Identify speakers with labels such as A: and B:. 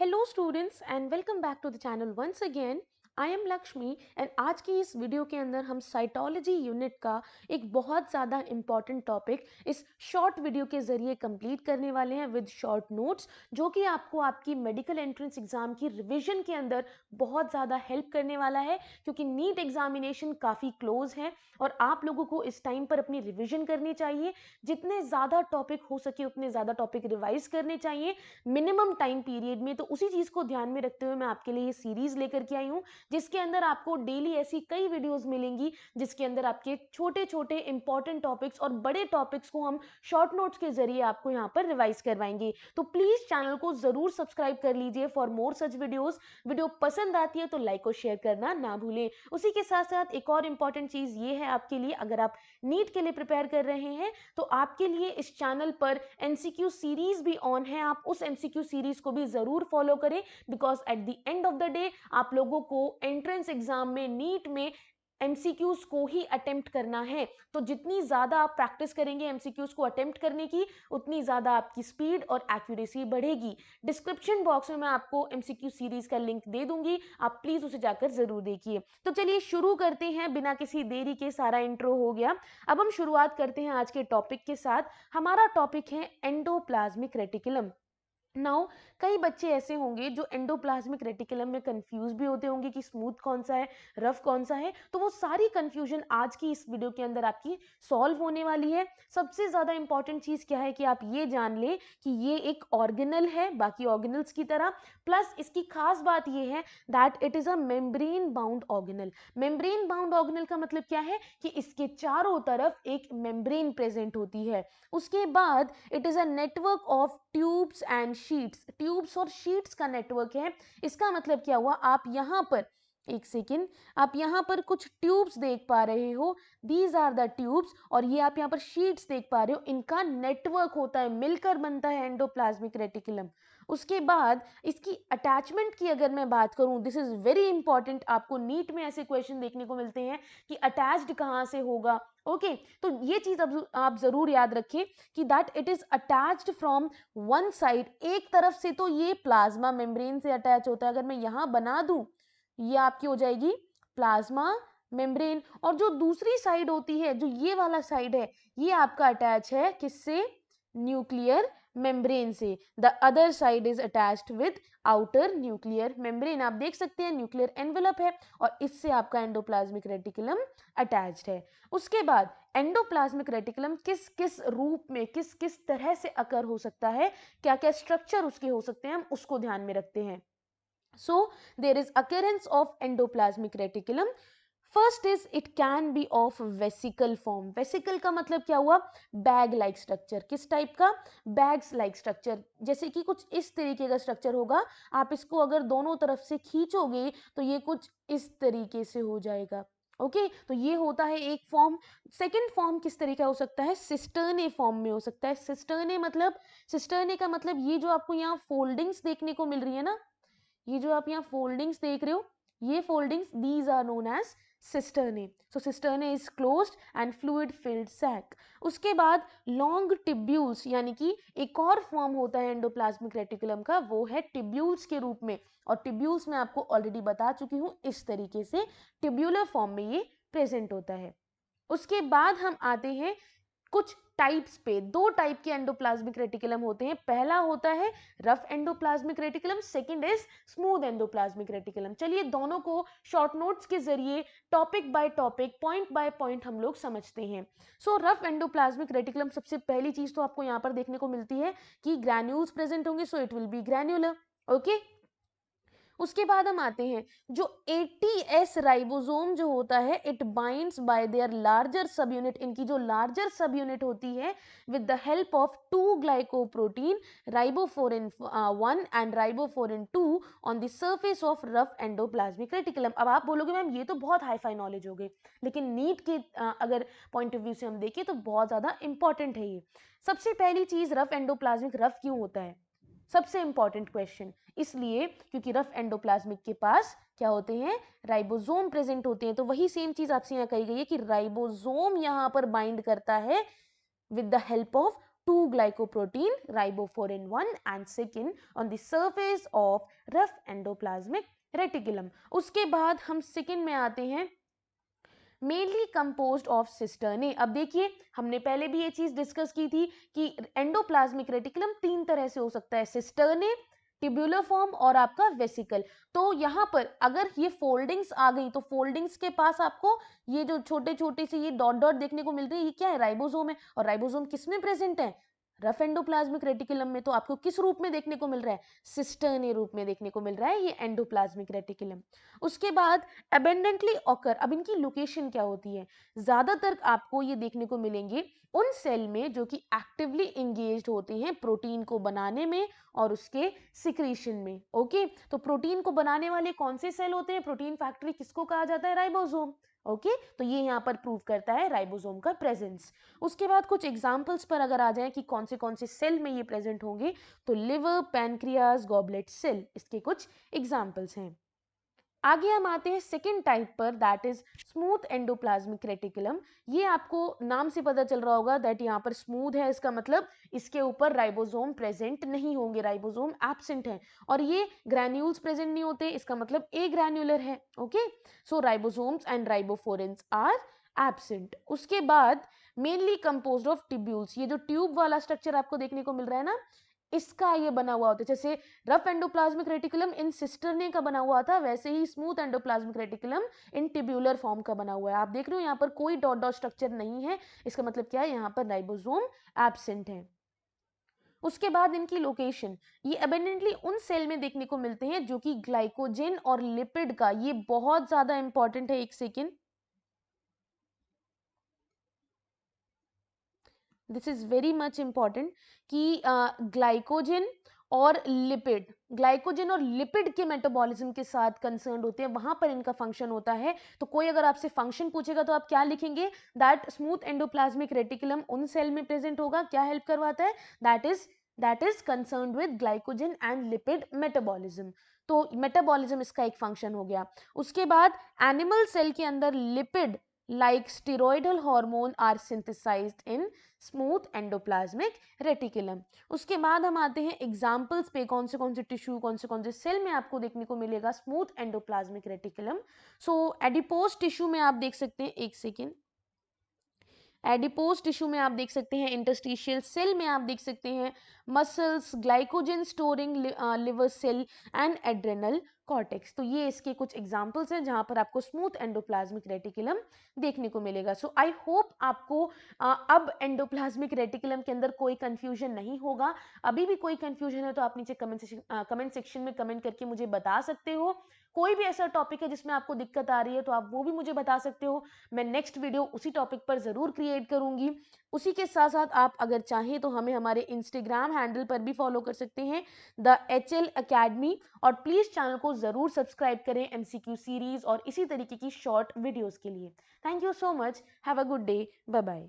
A: Hello students and welcome back to the channel once again. I am Lakshmi and आज की इस video के अंदर हम साइटोलॉजी यूनिट का एक बहुत ज़्यादा इम्पॉर्टेंट टॉपिक इस शॉर्ट वीडियो के ज़रिए कंप्लीट करने वाले हैं विद शॉर्ट नोट्स, जो कि आपको आपकी मेडिकल एंट्रेंस एग्ज़ाम की रिवीजन के अंदर बहुत ज़्यादा हेल्प करने वाला है, क्योंकि नीट एग्जामिनेशन काफ़ी क्लोज है और आप लोगों को इस टाइम पर अपनी रिविजन करनी चाहिए। जितने ज़्यादा टॉपिक हो सके उतने ज़्यादा टॉपिक रिवाइज करने चाहिए मिनिमम टाइम पीरियड में। तो उसी चीज़ को ध्यान में रखते हुए मैं आपके लिए ये सीरीज लेकर के आई हूँ, जिसके अंदर आपको डेली ऐसी कई वीडियोस मिलेंगी जिसके अंदर आपके छोटे छोटे इंपॉर्टेंट टॉपिक्स और बड़े टॉपिक्स को हम शॉर्ट नोट्स के जरिए आपको यहाँ पर रिवाइज करवाएंगे। तो प्लीज चैनल को जरूर सब्सक्राइब कर लीजिए for more such videos. Video पसंद आती है तो लाइक और शेयर करना ना भूलें। उसी के साथ साथ एक और इंपॉर्टेंट चीज ये है आपके लिए, अगर आप नीट के लिए प्रिपेयर कर रहे हैं तो आपके लिए इस चैनल पर एमसीक्यू सीरीज भी ऑन है। आप उस एमसीक्यू सीरीज को भी जरूर फॉलो करें, because at the end of the day आप लोगों को एंट्रेंस एग्जाम में नीट में एमसीक्यूज को ही अटेम्प्ट करना है। तो जितनी ज्यादा आप प्रैक्टिस करेंगे एमसीक्यूज को अटेम्प्ट करने की, उतनी ज्यादा आपकी स्पीड और एक्यूरेसी बढ़ेगी। डिस्क्रिप्शन बॉक्स में मैं आपको एमसीक्यू सीरीज का लिंक दे दूंगी, आप प्लीज उसे जाकर जरूर देखिए। तो चलिए शुरू करते हैं बिना किसी देरी के। सारा इंट्रो हो गया, अब हम शुरुआत करते हैं आज के टॉपिक के साथ। हमारा टॉपिक है एंडोप्लाज्मिक रेटिकुलम। नाउ कई बच्चे ऐसे होंगे जो एंडोप्लाज्मिक रेटिकुलम में कंफ्यूज भी होते होंगे कि स्मूथ कौन सा है, रफ कौन सा है। तो वो सारी कंफ्यूजन आज की इस वीडियो के अंदर आपकी सॉल्व होने वाली है। सबसे ज्यादा इंपॉर्टेंट चीज क्या है कि आप ये जान ले कि ये एक ऑर्गेनल है बाकी ऑर्गेनल्स की तरह। प्लस इसकी खास बात ये है that it is a membrane bound organelle. Membrane bound organelle का मतलब क्या है कि इसके चारों तरफ एक मेम्ब्रेन प्रेजेंट होती है। उसके बाद it is a network of tubes and sheets. Tubes और शीट्स का नेटवर्क है। इसका मतलब क्या हुआ, आप यहां पर एक सेकेंड, आप यहां पर कुछ ट्यूब्स देख पा रहे हो, दीज आर द ट्यूब्स, और ये आप यहां पर शीट्स देख पा रहे हो, इनका नेटवर्क होता है, मिलकर बनता है एंडोप्लाज्मिक रेटिकुलम। उसके बाद इसकी अटैचमेंट की अगर मैं बात करूं, दिस इज वेरी इंपॉर्टेंट। आपको नीट में ऐसे क्वेश्चन देखने को मिलते हैं कि अटैच्ड कहां से होगा। ओके तो ये चीज आप जरूर याद रखें कि that it is attached from one side. एक तरफ से तो ये प्लाज्मा मेम्ब्रेन से अटैच होता है। अगर मैं यहां बना दूं, ये आपकी हो जाएगी प्लाज्मा मेम्ब्रेन, और जो दूसरी साइड होती है, जो ये वाला साइड है, ये आपका अटैच है किससे, न्यूक्लियर मेम्ब्रेन से। The other side is attached with outer nuclear membrane. आप देख सकते हैं न्यूक्लियर एनवेलप है और इससे आपका एंडोप्लाज्मिक रेटिकुलम अटैच्ड है। उसके बाद एंडोप्लाज्मिक रेटिकुलम किस किस रूप में, किस किस तरह से अकर हो सकता है, क्या क्या स्ट्रक्चर उसके हो सकते हैं, हम उसको ध्यान में रखते हैं। So there is occurrence of endoplasmic reticulum. First is it can be of vesicle form. Vesicle का मतलब क्या हुआ, बैग लाइक स्ट्रक्चर। किस टाइप का, बैग्स लाइक स्ट्रक्चर। जैसे कि कुछ इस तरीके का स्ट्रक्चर होगा, आप इसको अगर दोनों तरफ से खींचोगे तो ये कुछ इस तरीके से हो जाएगा। ओके तो ये होता है एक फॉर्म। सेकेंड फॉर्म किस तरीके हो सकता है, सिस्टर्ने फॉर्म में हो सकता है। सिस्टर्ने मतलब, सिस्टर्ने का मतलब ये जो आपको यहाँ फोल्डिंग्स देखने को मिल रही है ना, ये जो आप यहाँ फोल्डिंग्स देख रहे हो, ये foldings these are known as cisternae. So cisternae is closed and fluid filled sac. उसके बाद लॉन्ग टिब्यूल्स, यानी कि एक और फॉर्म होता है एंडोप्लाज्मिक रेटिकुलम का, वो है टिब्यूल्स के रूप में। और टिब्यूल्स मैं आपको ऑलरेडी बता चुकी हूँ, इस तरीके से टिब्यूलर फॉर्म में ये प्रेजेंट होता है। उसके बाद हम आते हैं कुछ टाइप्स पे। दो टाइप के एंडोप्लाज्मिक रेटिकुलम होते हैं। पहला होता है rough endoplasmic reticulum, second is smooth endoplasmic reticulum. चलिए दोनों को शॉर्ट नोट्स के जरिए topic by topic, point by point हम लोग समझते हैं। सो रफ एंडोप्लाज्मिक रेटिकुलम, सबसे पहली चीज तो आपको यहाँ पर देखने को मिलती है कि ग्रैन्यूल्स प्रेजेंट होंगे, so it will be granular. Okay उसके बाद हम आते हैं जो ATS राइबोसोम जो होता है, it binds by their larger subunit. इनकी जो लार्जर सब यूनिट होती है with the help of two glycoprotein, ribophorin 1 and ribophorin 2 on the surface of rough endoplasmic reticulum. अब आप बोलोगे मैम ये तो बहुत हाई फाई नॉलेज हो गई, लेकिन नीट के अगर पॉइंट ऑफ व्यू से हम देखें तो बहुत ज्यादा इंपॉर्टेंट है ये। सबसे पहली चीज, रफ एंडोप्लाज्मिक रफ क्यों होता है, सबसे इंपॉर्टेंट क्वेश्चन, इसलिए क्योंकि रफ एंडोप्लाज्मिक के पास क्या होते हैं, राइबोसोम प्रेजेंट होते हैं। तो वही सेम चीज आपसे यहाँ कही गई है कि राइबोसोम यहाँ पर बाइंड करता है with the help of two glycoprotein riboforin 1 and second on the surface of rough endoplasmic reticulum. उसके बाद हम सेकंड में आते हैं, मेनली कंपोज्ड ऑफ सिस्टर्ने। अब देखिए हमने पहले भी ये चीज डिस्कस की थी कि एंडोप्लाज्मिक रेटिकुलम तीन तरह से हो सकता है, सिस्टर्ने, टिब्यूलर फॉर्म और आपका वेसिकल। तो यहाँ पर अगर ये फोल्डिंग्स आ गई तो फोल्डिंग्स के पास आपको ये जो छोटे छोटे से ये डॉट डॉट देखने को मिलते हैं, ये क्या है, राइबोसोम है। और राइबोसोम किस में प्रेजेंट है, रफ एंडोप्लाज्मिक रेटिकुलम में। तो आपको किस रूप में देखने को मिल रहा है, सिस्टर्ने रूप में देखने को मिल रहा है ये एंडोप्लाज्मिक रेटिकुलम। उसके बाद अबेंडेंटली ऑकर, अब इनकी लोकेशन क्या होती है, ज्यादातर आपको ये देखने को मिलेंगे उन सेल में जो कि एक्टिवली इंगेज्ड होते हैं प्रोटीन को बनाने में और उसके सिक्रीशन में। ओके, तो प्रोटीन को बनाने वाले कौन से सेल होते हैं, प्रोटीन फैक्ट्री किसको कहा जाता है, राइबोसोम। ओके, तो ये यहाँ पर प्रूव करता है राइबोसोम का प्रेजेंस। उसके बाद कुछ एग्जांपल्स पर अगर आ जाए कि कौन से सेल में ये प्रेजेंट होंगे, तो लिवर, पैनक्रियाज, गॉबलेट सेल इसके कुछ एग्जांपल्स हैं। आगे हम आते हैं सेकेंड टाइप पर, that is smooth endoplasmic reticulum. ये आपको नाम से पता चल रहा होगा दैट यहाँ पर स्मूथ है, इसका मतलब इसके ऊपर राइबोसोम प्रेजेंट नहीं होंगे, राइबोसोम एब्सेंट है। और ये ग्रैन्यूल्स प्रेजेंट नहीं होते, इसका मतलब ए ग्रैन्युलर है। Okay, so ribosomes and ribophorins are absent. उसके बाद मेनली कंपोज्ड ऑफ ट्यूब्यूल्स, ये जो ट्यूब वाला स्ट्रक्चर आपको देखने को मिल रहा है ना, इसका ये बना हुआ होता है। जैसे रफ एंडोप्लाज्मिक रेटिकुलम इन सिस्टर्ने का बना हुआ था, वैसे ही स्मूथ एंडोप्लाज्मिक रेटिकुलम इन टिब्यूलर फॉर्म का बना हुआ है। आप देख रहे हो यहाँ पर कोई डॉट डॉट स्ट्रक्चर नहीं है, इसका मतलब क्या है, यहाँ पर राइबोसोम एब्सेंट है। उसके बाद इनकी लोकेशन, ये अबेंडेंटली उन सेल में देखने को मिलते हैं जो कि ग्लाइकोजन और लिपिड का, ये बहुत ज्यादा इंपॉर्टेंट है, एक second, this is very much important कि ग्लाइकोजन और लिपिड, ग्लाइकोजन और लिपिड के मेटाबॉलिज्म के साथ कंसर्न होते हैं, वहां पर इनका फंक्शन होता है। तो कोई अगर आपसे फंक्शन पूछेगा तो आप क्या लिखेंगे, दैट स्मूथ एंडोप्लाज्मिक रेटिकुलम उन सेल में प्रेजेंट होगा, क्या हेल्प करवाता है, that is concerned with glycogen and lipid metabolism. तो मेटाबॉलिज्म इसका एक फंक्शन हो गया। उसके बाद एनिमल सेल के अंदर lipid like steroidal hormone are synthesized in smooth endoplasmic reticulum। उसके बाद हम आते हैं एग्जाम्पल्स पे, कौन से टिश्यू, कौन से सेल में आपको देखने को मिलेगा स्मूथ एंडोप्लाज्मिक रेटिकुलम। सो एडिपोज टिश्यू में आप देख सकते हैं, एक सेकेंड, एडिपोज टिश्यू में आप देख सकते हैं, इंटरस्टिशियल सेल में आप देख सकते हैं muscles, glycogen storing liver cell and adrenal cortex. तो ये इसके कुछ एग्जांपल्स हैं जहां पर आपको स्मूथ एंडोप्लाज्मिक रेटिकुलम देखने को मिलेगा। सो आई होप आपको अब एंडोप्लाज्मिक रेटिकुलम के अंदर कोई कंफ्यूजन नहीं होगा। अभी भी कोई कंफ्यूजन है तो आप नीचे कमेंट सेक्शन में कमेंट करके मुझे बता सकते हो। कोई भी ऐसा टॉपिक है जिसमें आपको दिक्कत आ रही है तो आप वो भी मुझे बता सकते हो, मैं नेक्स्ट वीडियो उसी टॉपिक पर जरूर क्रिएट करूंगी। उसी के साथ साथ आप अगर चाहें तो हमें हमारे इंस्टाग्राम हैंडल पर भी फॉलो कर सकते हैं, द HL अकेडमी। और प्लीज चैनल को जरूर सब्सक्राइब करें MCQ सीरीज और इसी तरीके की शॉर्ट वीडियोस के लिए। Thank you so much, have a good day, bye bye.